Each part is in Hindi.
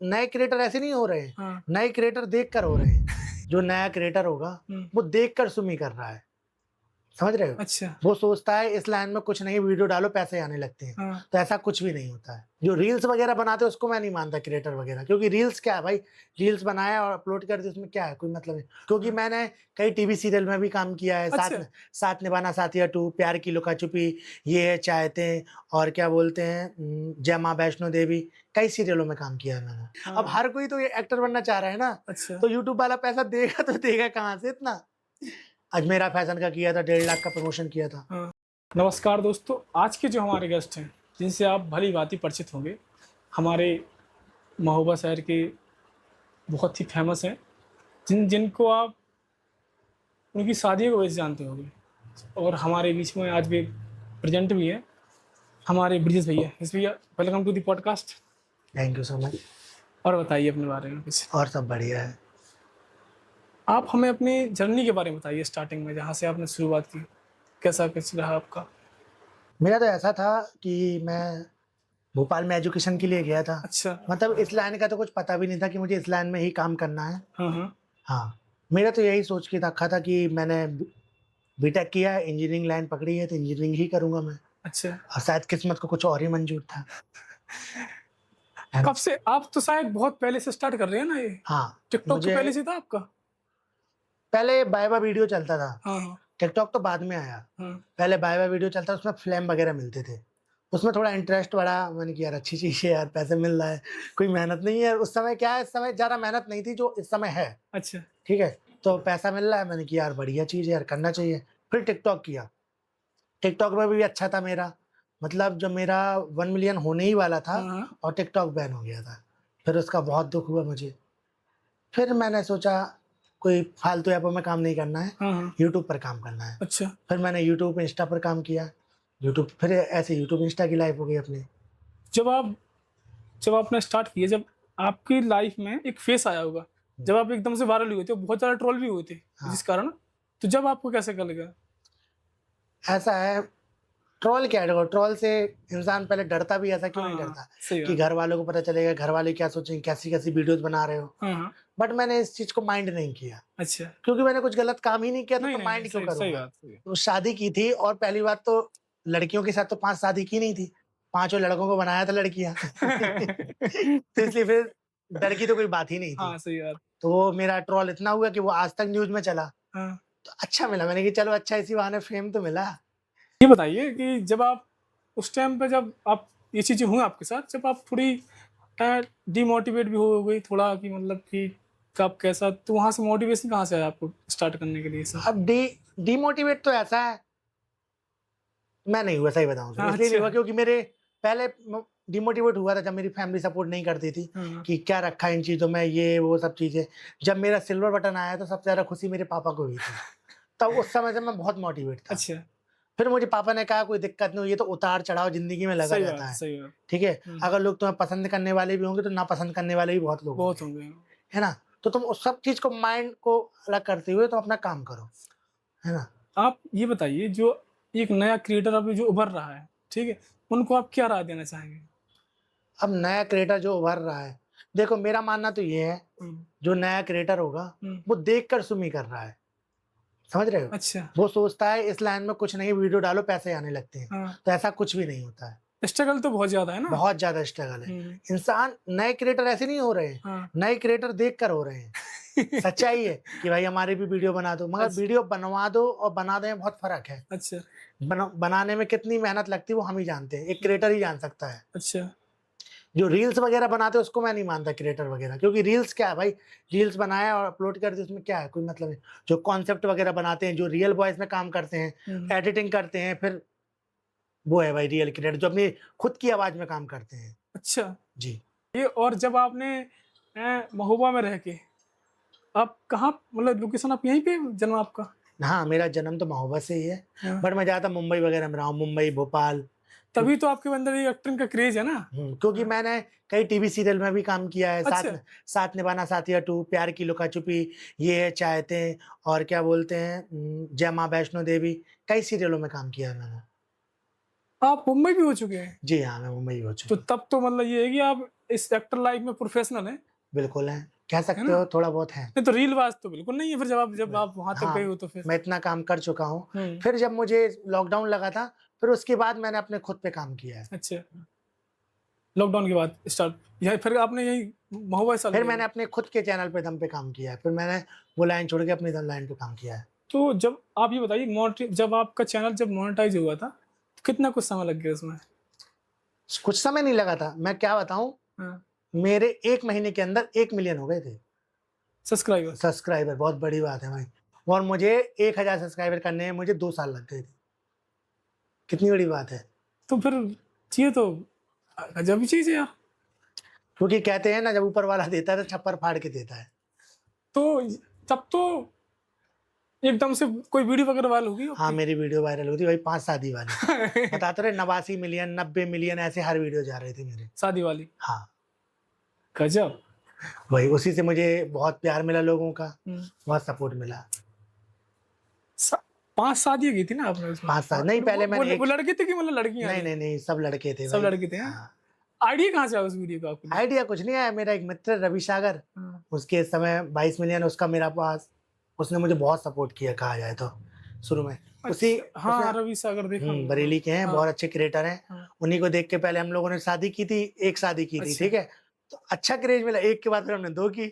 नए क्रिएटर ऐसे नहीं हो रहे हैं, हाँ। नए क्रिएटर देख कर हो रहे हैं। जो नया क्रिएटर होगा, हुँ। वो देख कर सुमी कर रहा है। समझ रहे हो? अच्छा। वो सोचता है इस लाइन में कुछ नहीं, वीडियो डालो पैसे आने लगते हैं। हाँ। तो ऐसा कुछ भी नहीं होता है। जो रील्स वगैरह बनाते हैं उसको मैं नहीं मानता क्रिएटर वगैरह, क्योंकि रील्स क्या है भाई, रील्स बनाया और अपलोड कर दी, उसमें क्या है, कोई मतलब नहीं। क्योंकि हाँ। मैंने कई टीवी सीरियल में भी काम किया है, अच्छा। साथ निभाना साथिया 2, प्यार की लुका-छुपी, ये है चाहते, और क्या बोलते हैं जय माँ वैष्णो देवी, कई सीरियलों में काम किया है मैंने। अब हाँ। हर कोई तो ये एक्टर बनना चाह रहा है ना, अच्छा। तो यूट्यूब वाला पैसा देगा तो देगा कहाँ से इतना? अजमेरा फैशन का किया था, 1.5 लाख का प्रमोशन किया था। हाँ। नमस्कार दोस्तों, आज के जो हमारे गेस्ट हैं, जिनसे आप भली-भाँति परिचित होंगे, हमारे महोबा शहर के बहुत ही फ़ेमस हैं, जिनको आप उनकी शादियों की वजह से जानते होंगे और हमारे बीच में आज भी प्रेज़ेंट भी हैं, हमारे ब्रिजेश भैया। यस भैया, welcome to the podcast. Thank you so much. और बताइए अपने बारे में कुछ। और सब बढ़िया है। आप हमें अपनी जर्नी के बारे में बताइए स्टार्टिंग में, जहाँ से आपने शुरुआत की, कैसा कुछ रहा आपका? मेरा तो ऐसा था कि मैं भोपाल में एजुकेशन के लिए गया था। अच्छा। मतलब इस लाइन का तो कुछ पता भी नहीं था कि मुझे इस लाइन में ही काम करना है। हाँ, हाँ। हाँ, मेरा तो यही सोच के रखा था कि मैंने बीटेक किया है, इंजीनियरिंग लाइन पकड़ी है, तो इंजीनियरिंग ही करूँगा मैं। अच्छा। और शायद किस्मत को कुछ और ही मंज़ूर था, है ना? कब से आप तो शायद बहुत पहले से स्टार्ट कर रहे हैं ना ये? हाँ, टिकटॉक तो मुझे पहले से था आपका? पहले वाइवा वीडियो चलता था, हाँ, हाँ। टिकटॉक तो बाद में आया। हाँ। पहले वाइवा वीडियो चलता, उसमें फ्लेम वगैरह मिलते थे। उसमें थोड़ा इंटरेस्ट बढ़ा, मैंने कहा यार अच्छी चीज़ है यार, पैसे मिल रहा है, कोई मेहनत नहीं है। उस समय क्या है, इस समय ज़्यादा मेहनत नहीं थी जो इस समय है, अच्छा। ठीक है? तो पैसा मिल रहा है, मैंने कहा यार बढ़िया चीज़ है यार, करना चाहिए। फिर टिकटॉक किया, टिकटॉक में भी अच्छा था मेरा, मतलब जब मेरा 1 मिलियन होने ही वाला था हाँ, हाँ। और टिकटॉक बैन हो गया था। फिर उसका बहुत दुःख हुआ मुझे। फिर मैंने सोचा कोई फालतू ऐपों में काम नहीं करना है, हाँ, हाँ। यूट्यूब पर काम करना है। अच्छा। फिर मैंने यूट्यूब, इंस्टा पर काम किया। फिर ऐसे यूट्यूब, इंस्टा की लाइफ़ हो गई अपनी। जब आप जब आपने स्टार्ट किया, जब आपकी लाइफ में एक फेस आया होगा, हुँ, जब आप एकदम से वायरल हुए थे, बहुत ज़्यादा ट्रोल भी हुए थे, हाँ, जिस कारण तो जब आपको कैसे क्या लगा? ऐसा है, ट्रोल क्या है, देखो ट्रोल से इंसान पहले डरता भी, ऐसा क्यों नहीं हाँ, डरता सही कि बात। घर वालों को पता चलेगा, घर वाले क्या सोचेंगे, कैसी-कैसी वीडियोज़ बना रहे हो। हाँ, हाँ। बट मैंने इस चीज़ को माइंड नहीं किया, अच्छा। क्योंकि मैंने कुछ गलत काम ही नहीं किया, नहीं, तो नहीं, नहीं, माइंड क्यों सही सही करूँगा? बात, सही है। तो शादी की थी, और पहली बात तो लड़कियों के साथ तो 5 शादी की नहीं थी, पाँचों लड़कों को बनाया था लड़कियाँ। तो इसलिए फिर डर की तो कोई बात ही नहीं थी। हाँ, सही बात। तो वो मेरा ट्रोल इतना हुआ कि वो आज तक न्यूज़ में चला, हाँ। तो अच्छा मिला, मैंने कहा चलो अच्छा, इसी बहाने फेम तो मिला। ये बताइए कि जब आप उस टाइम पे, जब आप ये चीज़ें हुई आपके साथ, जब आप थोड़ी डिमोटिवेट भी हो गई थोड़ा, कि मतलब कि कब कैसा, तो वहाँ से मोटिवेशन कहाँ से आया आपको स्टार्ट करने के लिए सब? अब डिमोटिवेट तो ऐसा है, मैं नहीं हुआ, सही बताऊँ तो। हाँ, इसलिए नहीं अच्छा। हुआ क्योंकि मेरे पहले म डिमोटिवेट हुआ था जब मेरी फैमिली सपोर्ट नहीं करती थी, हाँ, हाँ। कि क्या रखा है इन चीज़ों में, ये वो सब चीज़ें। जब मेरा सिल्वर बटन आया तो सबसे ज़्यादा खुशी मेरे पापा को हुई थी। तब उस समय से मैं बहुत मोटिवेट था। अच्छा। फिर मुझे पापा ने कहा कोई दिक्कत नहीं हुई, ये तो उतार-चढ़ाव ज़िंदगी में लगा सही बात रहता है, है। सही बात। ठीक है? हुँ, अगर लोग तुम्हें पसंद करने वाले भी होंगे तो नापसंद करने वाले भी बहुत लोग बहुत होंगे। होंगे। है ना? तो तुम उस सब चीज़ को, माइंड को अलग करते हुए तुम अपना काम करो। है ना? आप ये बताइए, जो एक नया क्रिएटर अभी जो उभर रहा है, ठीक है? उनको आप क्या राय देना चाहेंगे? अब नया क्रिएटर जो उभर रहा है, देखो मेरा मानना तो ये है, हुँ, जो नया क्रिएटर होगा, हुँ। वो देखकर सुमी कर रहा है। समझ रहे हो? अच्छा। वो सोचता है इस लाइन में कुछ नहीं, वीडियो डालो पैसे आने लगते हैं। हाँ, तो ऐसा कुछ भी नहीं होता है। स्ट्रगल तो बहुत ज़्यादा है ना? बहुत ज़्यादा स्ट्रगल है। हुँ, इंसान, नए क्रिएटर ऐसे नहीं हो रहे हैं, हाँ। नए क्रिएटर देख कर हो रहे हैं। सच्चाई है कि भाई हमारी भी वीडियो बना दो, मगर अच्छा, वीडियो बनवा दो और बना दें में बहुत फ़र्क है। अच्छा, बनाने में कितनी मेहनत लगती है वो हम ही जानते हैं, एक क्रिएटर ही जान सकता है। अच्छा, जो रील्स वगैरह बनाते हैं उसको मैं नहीं मानता क्रिएटर वगैरह, क्योंकि रील्स क्या है भाई, रील्स बनाया और अपलोड कर दी, उसमें क्या है, कोई मतलब नहीं। जो कॉन्सेप्ट वगैरह बनाते हैं, जो रियल वॉइस में काम करते हैं, हुँ, एडिटिंग करते हैं, फिर वो है भाई रियल क्रिएटर, जो अपनी खुद की आवाज़ में काम करते हैं। अच्छा। जी। ये और जब आपने महोबा में रह के, आप कहाँ, मतलब लोकेशन आप यहीं पे जन्म आपका? हाँ, मेरा जन्म तो महोबा से ही है, हाँ, बट मैं ज़्यादातर मुंबई वगैरह में रहा हूँ, मुंबई, भोपाल। क्यों तभी तो आपके अंदर ये एक्टिंग का क्रेज़ है ना? क्योंकि हाँ, मैंने कई टीवी सीरियल में भी काम किया है, अच्छा। साथ निभाना साथिया 2, प्यार की लुका-छुपी, ये है चाहते, और क्या बोलते हैं जय माँ वैष्णो देवी, कई सीरियलों में काम किया है मैंने। आप मुंबई भी हो चुके हैं? जी हाँ, मैं मुंबई हो तो चुका हूँ। तब तो मतलब ये है कि आप इस एक्टर लाइफ में प्रोफेशनल हैं? बिल्कुल है, कह सकते ना? हो थोड़ा बहुत है। नहीं तो रीलबाज़ तो बिल्कुल नहीं है फिर जब आप वहाँ तक गए हाँ, हो तो फिर? मैं इतना काम कर चुका हूँ। हुँ, फिर जब मुझे लॉकडाउन लगा था, फिर उसके बाद मैंने अपने खुद पे काम किया है। अच्छा। लॉकडाउन के बाद स्टार्ट या फिर आपने यही महुआ साल फिर किया मैंने था? अपने खुद के चैनल पे दम पे काम किया है। फिर मैंने वो लाइन छोड़ के अपनी दम लाइन पे काम किया है। तो जब आप ये बताइए जब आपका चैनल जब मोनेटाइज़ हुआ था, तो कितना कुछ समय लग गया उसमें? कुछ समय नहीं लगा था, मैं क्या बताऊँ, हाँ, मेरे 1 महीने के अंदर 1 मिलियन हो गए थे सब्सक्राइबर। सब्सक्राइबर, बहुत बड़ी बात है भाई। और मुझे 1000 सब्सक्राइबर करने में मुझे 2 साल लग गए थे। कितनी बड़ी बात है। तो फिर ये तो गज़ब ही चीज़ है यार। क्योंकि कहते हैं ना, जब ऊपर वाला देता है तो छप्पर फाड़ के देता है। तो तब तो एकदम से कोई वीडियो वगैरह वायरल होगी हाँ, आपकी? मेरी वीडियो वायरल हुई थी वही 5 शादी वाली। बता तो रहे 89 मिलियन, 90 मिलियन ऐसे हर वीडियो जा रहे थे मेरे। शादी वाली? हाँ, गज़ब! वही उसी से मुझे बहुत प्यार मिला लोगों का, हुँ। बहुत सपोर्ट मिला। सा 5 शादियाँ की थी ना आपने उसमें? 5 साल नहीं, पहले मैंने वो एक लड़के थे कि मतलब लड़कियाँ नहीं, थी? नहीं, नहीं, सब लड़के थे सब भाई। लड़के थे हैं? हाँ, आइडिया कहाँ से आया उस वीडियो का आपको? आइडिया कुछ नहीं आया, मेरा एक मित्र रवि सागर, हाँ। उसके समय 22 मिलियन उसका मेरा पास, उसने मुझे बहुत सपोर्ट किया कहा जाए तो, शुरू में। उसी अच्छा, उसने हाँ, रवि सागर देखा मैंने। बरेली के हैं, हाँ, बहुत अच्छे क्रिएटर हैं। हाँ। उन्हीं को देख के पहले हम लोगों ने शादी की थी, एक शादी की थी, अच्छा, ठीक है? तो अच्छा क्रेज़ मिला, एक के बाद फिर हमने 2 की,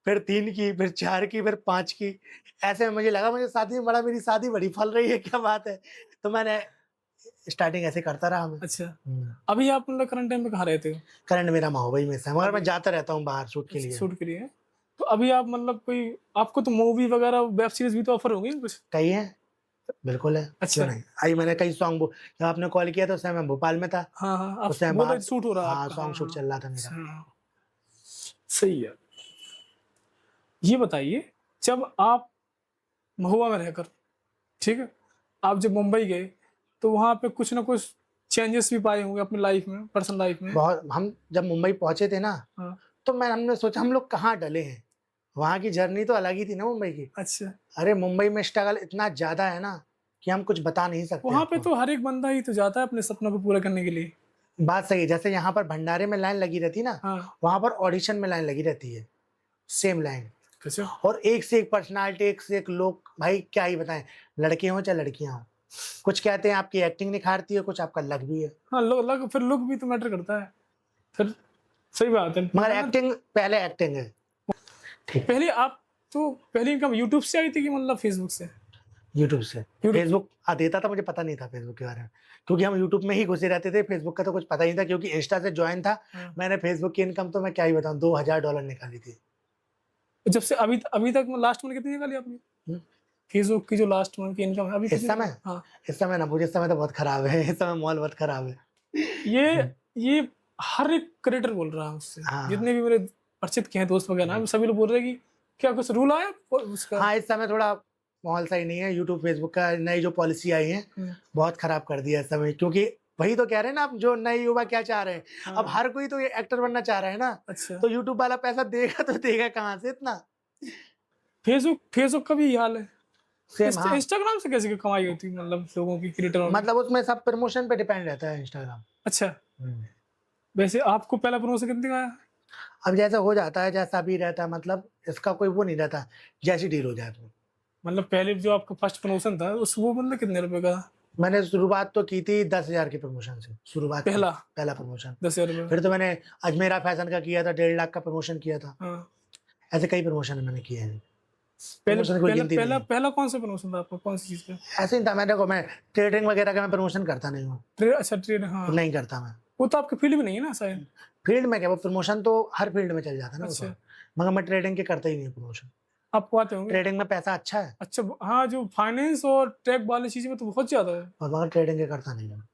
फिर 3 की, फिर 4 की, फिर 5 की। ऐसे में मुझे लगा मुझे शादी में बड़ा मेरी शादी बड़ी फल रही है, क्या बात है? तो मैंने स्टार्टिंग ऐसे करता रहा मैं। अच्छा। हुँ, अभी आप मतलब करंट टाइम पे कहाँ रहते हो? करंट मेरा महोबा में से है, मगर मैं अभी जाता रहता हूँ बाहर शूट के अच्छा, लिए। शूट के लिए? तो अभी आप मतलब कोई आपको तो मूवी वगैरह, वेब सीरीज़ भी तो ऑफ़र होंगी कुछ? कहीं है? बिल्कुल है, क्यों अच्छा। नहीं? अभी मैंने कई सॉन्ग जब आपने कॉल किया तो उस समय मैं भोपाल में था, हाँ, हाँ, आप उस समय बोल रहे बाहर थे शूट हो रहा है हाँ, आपका। सॉन्ग हाँ, शूट हाँ। चल रहा था मेरा। अच्छा, सही है। ये बताइए, जब आप महुआ में रहकर, ठीक है? आप जब मुंबई गए, तो वहाँ पे कुछ ना कुछ चेंजेस भी पाए होंगे अपनी लाइफ़ में, पर्सनल लाइफ़ में? बहुत हम जब मुंबई पहुँचे थे ना, हाँ, तो हमने सोचा हम लोग कहाँ डले हैं। वहाँ की जर्नी तो अलग ही थी ना मुंबई की। अच्छा। अरे मुंबई में स्ट्रगल इतना ज़्यादा है ना, कि हम कुछ बता नहीं सकते वहाँ पे आपको। तो हर एक बंदा ही तो जाता है अपने सपनों को पूरा करने के लिए। बात सही है, जैसे यहाँ पर भंडारे में लाइन लगी रहती है ना, हाँ, वहाँ पर ऑडिशन में लाइन लगी रहती है, सेम लाइन। गज़ब! और एक से एक पर्सनैलिटी, एक से एक लोग, भाई क्या ही बताएँ, लड़के हों चाहे लड़कियाँ हों। कुछ कहते हैं आपकी एक्टिंग निखारती है, कुछ आपका लक भी है। हाँ, लुक भी तो मैटर करता है। फिर सही बात है। मगर मेहनत एक्टिंग पहले एक्टिंग है। ठीक। पहले आप तो पहली इनकम यूट्यूब से आई थी कि मतलब फ़ेसबुक से? यूट्यूब से। यूट्यूब फेसबुक देता था, मुझे पता नहीं था फेसबुक के बारे में। क्योंकि हम यूट्यूब में ही घुसे रहते थे, फेसबुक का तो कुछ पता ही नहीं था, क्योंकि इंस्टा से जॉइन था। हाँ। मैंने फेसबुक की इनकम तो मैं क्या ही बताऊँ, $2000 निकाली थी। जब से अभी तक लास्ट मंथ कितनी निकाली आपने? हुँ। फ़ेसबुक की जो लास्ट मंथ की इनकम है अभी इस कितनी निकली? समय हाँ। इस समय ना पूछिए, इस समय तो बहुत खराब है, इस समय माहौल बहुत खराब है। ये हुँ। ये हर एक क्रिएटर बोल रहा है मुझसे। हाँ। जितने भी मेरे परिचित के हैं दोस्त वगैरह हैं, सभी लोग बोल रहे हैं कि क्या कुछ रूल आया उसका? हाँ, इस समय थोड़ा माहौल सही नहीं है। यूट्यूब, फेसबुक का नई जो पॉलिसी आई है, हुँ, बहुत खराब कर दिया है इस समय, क्योंकि वही तो कह रहे हैं ना, अब जो नए युवा क्या चाह रहे हैं। अब हाँ। हर कोई तो ये एक्टर बनना चाह रहा है ना, अच्छा। तो यूट्यूब वाला पैसा देगा तो देगा कहाँ से इतना? फेसबुक का भी यही हाल है। सेम, हाँ। इंस्टाग्राम से कैसे कमाई होती है मतलब लोगों की क्रिएटरों ने? मतलब उसमें सब प्रमोशन पे डिपेंड रहता है इंस्टाग्राम। अच्छा, हुँ। वैसे आपको पहला प्रमोशन कितने का आया? अब जैसा हो जाता है, जैसा भी रहता है, मतलब इसका कोई वो नहीं रहता, जैसी डील हो जाए तो। मतलब पहले जो आपका फर्स्ट प्रमोशन था उस वो मतलब कितने रुपए का था? मैंने शुरुआत तो की थी 10,000 की प्रमोशन से, शुरुआत की, पहला पहला प्रमोशन। 10,000 रुपए? फिर तो मैंने अजमेरा फैशन का किया था, 1.5 लाख का प्रमोशन किया था। हाँ। ऐसे कई प्रमोशन मैंने किए हैं। पहले प्रमोशन की कोई पहला गिनती नहीं पहला है। पहला कौन सा प्रमोशन था आपका? कौन सी चीज़ का? ऐसे ही था, मैं ट्रेडिंग वगैरह का मैं प्रमोशन करता नहीं हूँ, अच्छा ट्रेड, हाँ। नहीं करता मैं। वो तो आपकी फील्ड में नहीं है ना शायद? फील्ड में क्या, वो प्रमोशन तो हर फील्ड में चल जाता है ना वो तो। अच्छा, मगर मैं ट्रेडिंग के करता ही नहीं हूँ प्रमोशन। आपको आते होंगे? ट्रेडिंग में पैसा अच्छा है, अच्छा हाँ, जो फाइनेंस और टेक वाली चीज़ में तो बहुत ज़्यादा है। और मगर ट्रेडिंग के करता नहीं हूँ। अब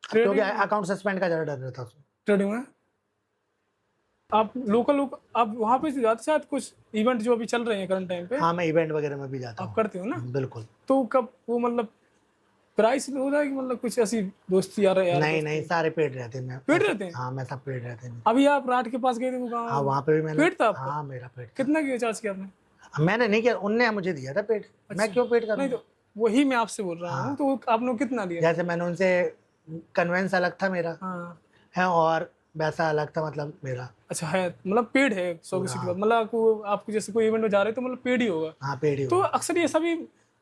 क्योंकि ट्रेडिंग में अकाउंट सस्पेंड का ज़्यादा डर रहता है उसमें। ट्रेडिंग में आप आप वहाँ पे जाते शायद कुछ इवेंट जो अभी चल रहे हैं करंट टाइम पे, हाँ, मैं इवेंट वगैरह में भी जाता आप हूँ। करते हो ना? बिल्कुल। तो कब वो मतलब प्राइस में होता है कि मतलब कुछ ऐसी दोस्ती यार नहीं, नहीं, दोस्ती सारे पेड रहते हैं, मैं पेड ऐसा रहते हैं? हाँ, मैं सब पेड रहते हैं। अभी आप राट के पास गए थे वो हाँ, गाँव, वहाँ पे भी मैंने पेड था आपका? हाँ, मेरा पेड था। कितना चार्ज किया आपने? मैंने नहीं किया, उनने मुझे दिया था पेड, मैं अच्छा, क्यों पेड नहीं करूँगा? तो वही मैं आपसे बोल रहा हूँ, हाँ, तो आपने कितना लिया? जैसे मैंने उनसे कन्वेंस अलग था मेरा हाँ, है, और वैसा अलग था मतलब मेरा। अच्छा है, मतलब पेड है 100 की हाँ। बात, मतलब आपको जैसे कोई इवेंट में जा रहे हो तो मतलब पेड ही होगा। हाँ पेड़ ही तो हुआ। अक्सर ये सभी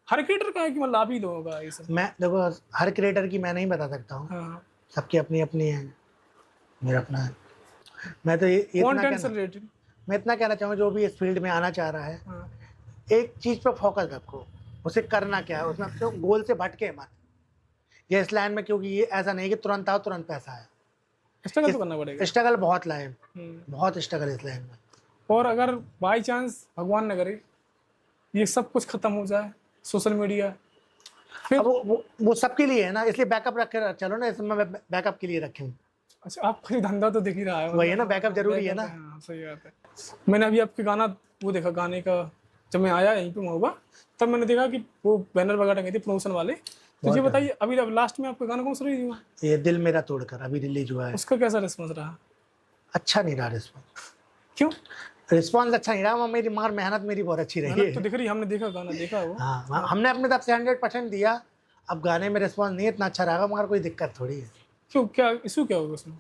हर क्रिएटर का है कि मतलब आप ही लोगों का ये सब? मैं देखो हर क्रिएटर की मैं नहीं बता सकता हूँ, हाँ, सबकी अपनी अपनी है, मेरा अपना है। मैं तो कंटेंट से रिलेटेड। मैं इतना कहना चाहूँगा जो भी इस फील्ड में आना चाह रहा है, हाँ, एक चीज़ पर फोकस रखो, उसे करना क्या है, उसमें अपने गोल से भटके मत। ये इस लाइन में क्योंकि ये ऐसा नहीं है कि तुरंत आओ तुरंत पैसा है, स्ट्रगल तो करना पड़ेगा। स्ट्रगल बहुत लाइन, हम्म। बहुत स्ट्रगल इस लाइन में। और अगर बाई चांस भगवान न करे ये सब कुछ खत्म हो जाए, सोशल मीडिया, फिर? अब वो सबके लिए है ना, इसलिए बैकअप रख कर चलो ना, इसमें मैं बैकअप के लिए रखे हूँ। अच्छा, आपका ये धंधा तो दिख ही रहा है, वही है ना, मतलब बैकअप जरूरी है ना। हाँ, सही बात है। मैंने अभी आपके गाना वो देखा, गाने का जब मैं आया यहीं पे महोबा, तब मैंने देखा कि वो बैनर वगैरह टंगे थे प्रमोशन वाले। तो ये बताइए, अभी लास्ट में आपका गाना कौन सा रिलीज हुआ? ये दिल मेरा तोड़कर अभी रिलीज हुआ है। उसका कैसा रिस्पॉन्स रहा? अच्छा नहीं रहा रिस्पॉन्स। क्यों? रिस्पॉन्स अच्छा नहीं रहा, मेरी मगर मेहनत मेरी बहुत अच्छी रही मेहनत तो है। दिख रही, हमने देखा गाना, देखा वो। हाँ हमने अपने तरफ से 100% दिया। अब गाने में रिस्पॉन्स नहीं इतना अच्छा रहा, मगर कोई दिक्कत थोड़ी है। क्यों, क्या इशू क्या होगा उसमें?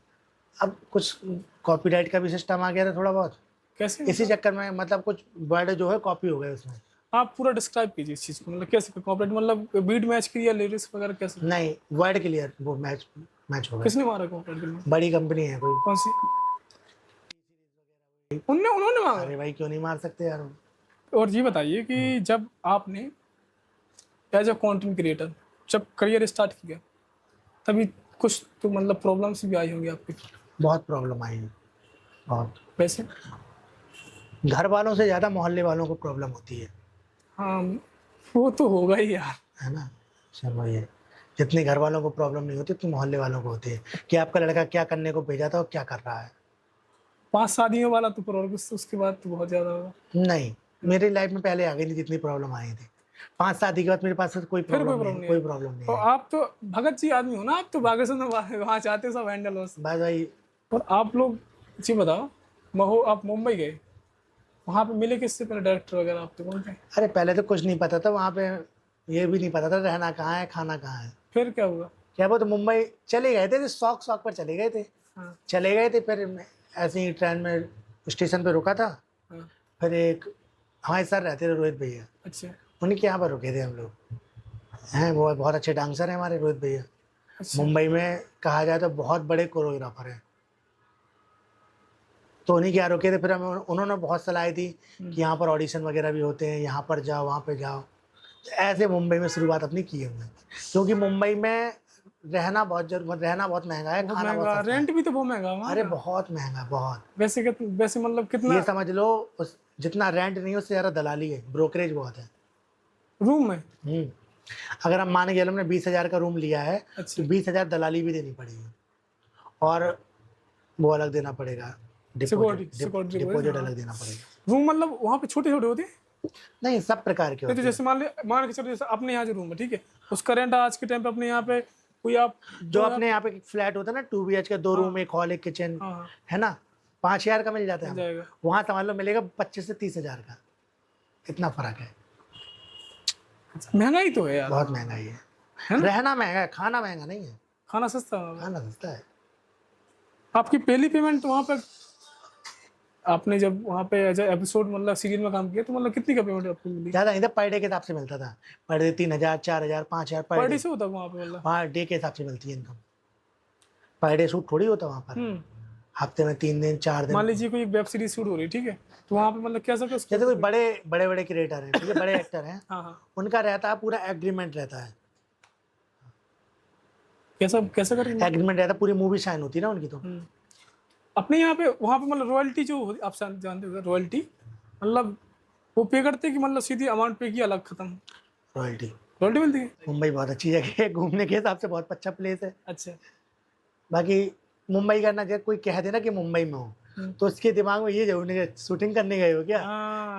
अब कुछ कॉपीराइट का भी सिस्टम आ गया था थोड़ा बहुत, कैसे इसी मतलब? चक्कर में मतलब कुछ वर्ड जो है कॉपी हो गए उसमें। आप पूरा डिस्क्राइब कीजिए इस चीज़ को, मतलब कैसे कॉपरेट, मतलब बीट मैच की या लिरिक्स वगैरह कैसे? नहीं वर्ड क्लियर वो मैच मैच हो गए। किसने मारा कॉपरेट में? बड़ी कंपनी है कोई। कौन सी? उन्होंने मांगा? अरे भाई क्यों नहीं मार सकते यार। और ये बताइए कि जब आपने एज अ कंटेंट क्रिएटर जब करियर स्टार्ट किया, तभी कुछ तो मतलब प्रॉब्लम्स भी आई होंगी आपकी? बहुत प्रॉब्लम आई है, बहुत। वैसे? घर वालों से ज़्यादा मोहल्ले वालों को प्रॉब्लम होती है। हाँ, वो तो होगा ही यार। है ना, चलो ये जितनी घर वालों को प्रॉब्लम नहीं होती उतनी मोहल्ले वालों को होती है कि आपका लड़का क्या करने को भेजा था और क्या कर रहा है। 5 शादियों वाला तो प्रॉब्लम, उसके बाद तो बहुत ज्यादा होगा। नहीं मेरी लाइफ में पहले आ गई नहीं जितनी प्रॉब्लम आई थी। 5 शादी के बाद मेरे पास कोई फिर कोई प्रॉब्लम प्रॉब्लम नहीं, नहीं कोई है? प्रॉब्लम नहीं और है। आप तो भगत जी आदमी हो ना, आप तो बागेश्वर में वहाँ चाहते हो सब हैंडल हो। बस भाई और आप लोग जी बताओ, आप मुंबई गए, वहाँ पे मिले किससे पहले, डायरेक्टर वगैरह आप तो कौन थे? अरे पहले तो कुछ नहीं पता था वहाँ पे, ये भी नहीं पता था रहना कहाँ है खाना कहाँ है। फिर क्या हुआ? क्या वो तो मुंबई चले गए थे, शौक शौक पर चले गए थे। हाँ, चले गए थे फिर ऐसे ही ट्रेन में स्टेशन पे रुका था। हाँ, फिर एक हमारे सर रहते थे रोहित भैया, अच्छा, उन्हीं के यहाँ पर रुके थे हम लोग। हैं वो बहुत अच्छे डांसर हैं हमारे रोहित भैया। अच्छा। मुंबई में कहा जाए तो बहुत बड़े कोरियोग्राफर हैं। तो उन्हीं के यहाँ रुके थे, फिर हमें उन्होंने बहुत सलाह दी कि यहाँ पर ऑडिशन वगैरह भी होते हैं, यहाँ पर जाओ वहाँ पे जाओ। तो ऐसे मुंबई में शुरुआत अपनी की हमने, क्योंकि मुंबई में रहना बहुत महंगा है, बहुत खाना बहुत महंगा, सस्ता है। रेंट भी तो बहुत महंगा वहाँ अरे का। बहुत महंगा बहुत। वैसे वैसे मतलब कितना ये समझ लो उस जितना रेंट नहीं है उससे ज़्यादा दलाली है, ब्रोकरेज बहुत है। रूम में? अगर हम मान के चलो हमने 20,000 का रूम लिया है अच्छा, तो 20,000 दलाली भी देनी पड़ेगी, और वो अलग देना पड़ेगा, सिक्योरिटी डिपॉजिट अलग देना पड़ेगा। रूम मतलब वहाँ पे छोटे छोटे होते हैं? नहीं सब प्रकार के नहीं तो होते हैं। जैसे मान के चलो, जैसे अपने यहाँ जो रूम है, ठीक है, उसका रेंट आज के टाइम पे अपने यहाँ पे कोई आप जो अपने यहाँ पे फ्लैट होता है ना 2 BH का, 2 रूम, एक हॉल, एक किचन, हाँ, हाँ, है ना, 5,000 का मिल जाता है मिल जाएगा। वहाँ समझ लो मिलेगा 25 से 30,000 का। इतना फर्क है, महंगाई तो है यार, बहुत महंगाई है। है ना? रहना महंगा है, खाना महंगा नहीं है, खाना सस्ता होगा। खाना सस्ता है। आपकी पहली पेमेंट वहाँ पे, आपने जब वहाँ पे एज एपिसोड मतलब सीरियल में काम किया, तो मतलब कितनी का पेमेंट आपको मिली? ज़्यादा नहीं था, पर डे के हिसाब से मिलता था। पर डे 3,000, 4,000, 5,000 पर पर डे डे। से होता है वहाँ पे मतलब? वहाँ डे के हिसाब से मिलती है इनकम, पर डे शूट थोड़ी होता वहाँ पर। हफ्ते में 3 दिन 4 दिन। मान लीजिए कोई वेब सीरीज शूट हो रही है, ठीक है, तो वहाँ पे मतलब कैसा जैसे कोई बड़े बड़े बड़े क्रिएटर हैं, ठीक है, बड़े एक्टर हैं, हाँ, हाँ, उनका रहता है पूरा एग्रीमेंट रहता है। कैसा कैसा करेंगे? एग्रीमेंट रहता है, पूरी मूवी साइन होती है ना उनकी तो। अपने यहाँ पे वहाँ पे मतलब रॉयल्टी जो आप जानते हो रॉयल्टी, मतलब वो पे करते हैं कि मतलब सीधी अमाउंट पे की अलग खत्म? रॉयल्टी। रॉयल्टी मिलती है? मुंबई बहुत अच्छी जगह है, घूमने के हिसाब से बहुत अच्छा प्लेस है। अच्छा। बाकी मुंबई का ना, जब कोई कह देना कि मुंबई में हो तो उसके दिमाग में ये जरूर नहीं है शूटिंग करने गए हो क्या,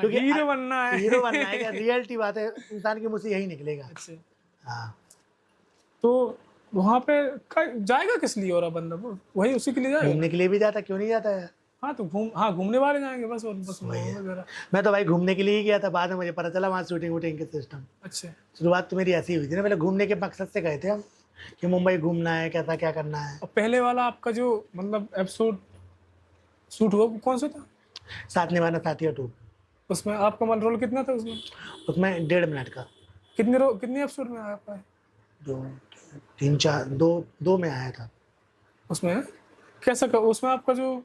क्योंकि हीरो बनना है। हीरो बनना है क्या, रियलिटी बात है, इंसान के मुंह से यही निकलेगा। अच्छा, हाँ तो वहाँ पे जाएगा किस लिए, और बंदा वही उसी के लिए जाएगा? घूमने के लिए भी जाता, क्यों नहीं जाता है। हाँ तो घूमने वाले जाएंगे बस, और बस वही है। वगैरह। मैं तो भाई घूमने के लिए ही गया था, बाद में मुझे पता चला वहाँ शूटिंग वूटिंग के सिस्टम। अच्छा, शुरुआत तो मेरी ऐसी हुई थी ना, पहले घूमने के मकसद से गए थे हम, कि मुंबई घूमना है, कैसा क्या करना है। और पहले वाला आपका जो मतलब एपिसोड शूट हुआ वो कौन सा था? साथ निभाना साथिया 2। उसमें आपका मतलब रोल कितना था उसमें? उसमें 1.5 मिनट का। कितने एपिसोड में आया आपका? दो, तीन चार, दो में आया था। उसमें उसमें आपका जो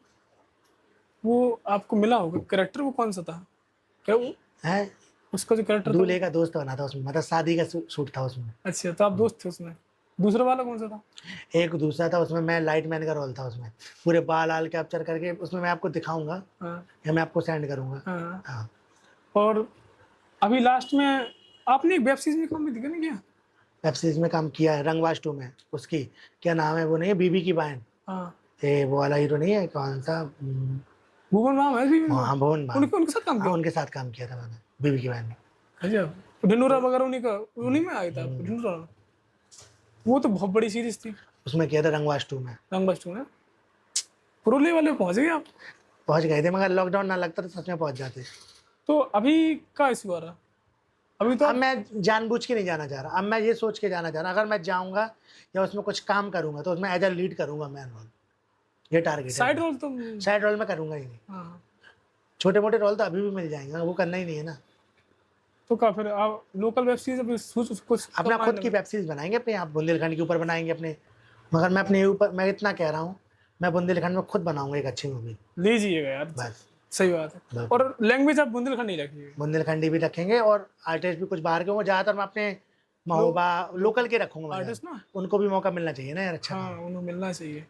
वो आपको मिला होगा कैरेक्टर, वो कौन सा था? क्या वो है, उसका जो कैरेक्टर था दूल्हे वो? का दोस्त बना था उसमें, मतलब शादी का शूट था उसमें। अच्छा, तो आप दोस्त थे उसमें। दूसरा वाला कौन सा था? एक दूसरा था, उसमें मैं लाइट मैन का रोल था उसमें। पूरे बाल आल कैप्चर करके उसमें मैं आपको दिखाऊंगा हाँ या मैं आपको सेंड करूंगा। हाँ। हाँ। और अभी लास्ट में आपने एक वेब सीरीज में काम भी दिखा नहीं किया? वेब सीरीज में काम किया है, रंगवाज 2 में। उसकी क्या नाम है, वो नहीं है बीबी की बहन, हाँ, ये वो वाला हीरो नहीं है, कौन सा, भुवन बाम है भी में? हाँ भुवन बाम। उनके उनके साथ काम हाँ, किया? उनके साथ काम किया था मैंने, बीबी की बहन में। अजब, ढिंडोरा वगैरह उन्हीं में आया था आपको हम्म, ढिंडोरा? वो तो बहुत बड़ी सीरीज थी। उसमें किया था रंगवाज 2 में। रंग बस्टू में प्रो लेवल पे पहुंच गए आप। पहुंच गए थे, मगर लॉकडाउन ना लगता तो सच में पहुंच जाते। तो अभी का इशू आ रहा? अभी तो अब आप मैं जानबूझ के नहीं जाना चाह रहा, अब मैं ये सोच के जाना चाह रहा, अगर मैं जाऊंगा या उसमें कुछ काम करूंगा तो उसमें एज अ लीड करूंगा मैं रोल। ये टारगेट है साइड मेरा। रोल तो साइड रोल में करूंगा ही नहीं। हाँ। छोटे मोटे रोल तो अभी भी मिल जाएंगे, वो करना ही नहीं है ना। तो क्या फिर आप लोकल वेब सीरीज अभी सोच कुछ तो अपना खुद माइंड की में? वेब सीरीज बनाएंगे अपने, आप बुंदेलखंड के ऊपर बनाएंगे अपने। मगर मैं अपने ऊपर, मैं इतना कह रहा हूँ, मैं बुंदेलखंड में खुद बनाऊंगा एक अच्छी मूवी। लीजिएगा यार, बस। सही बात है। बस। और लैंग्वेज आप बुंदेलखंड नहीं रखिएगा। बुंदेलखंडी भी रखेंगे और आर्टिस्ट भी कुछ बाहर के होंगे, ज़्यादातर मैं अपने लो महोबा लोकल के रखूंगा मैं आर्टिस्ट ना, ज़्यादा। उनको भी मौका मिलना चाहिए ना यार, अच्छा हाँ काम। उन्हें मिलना चाहिए।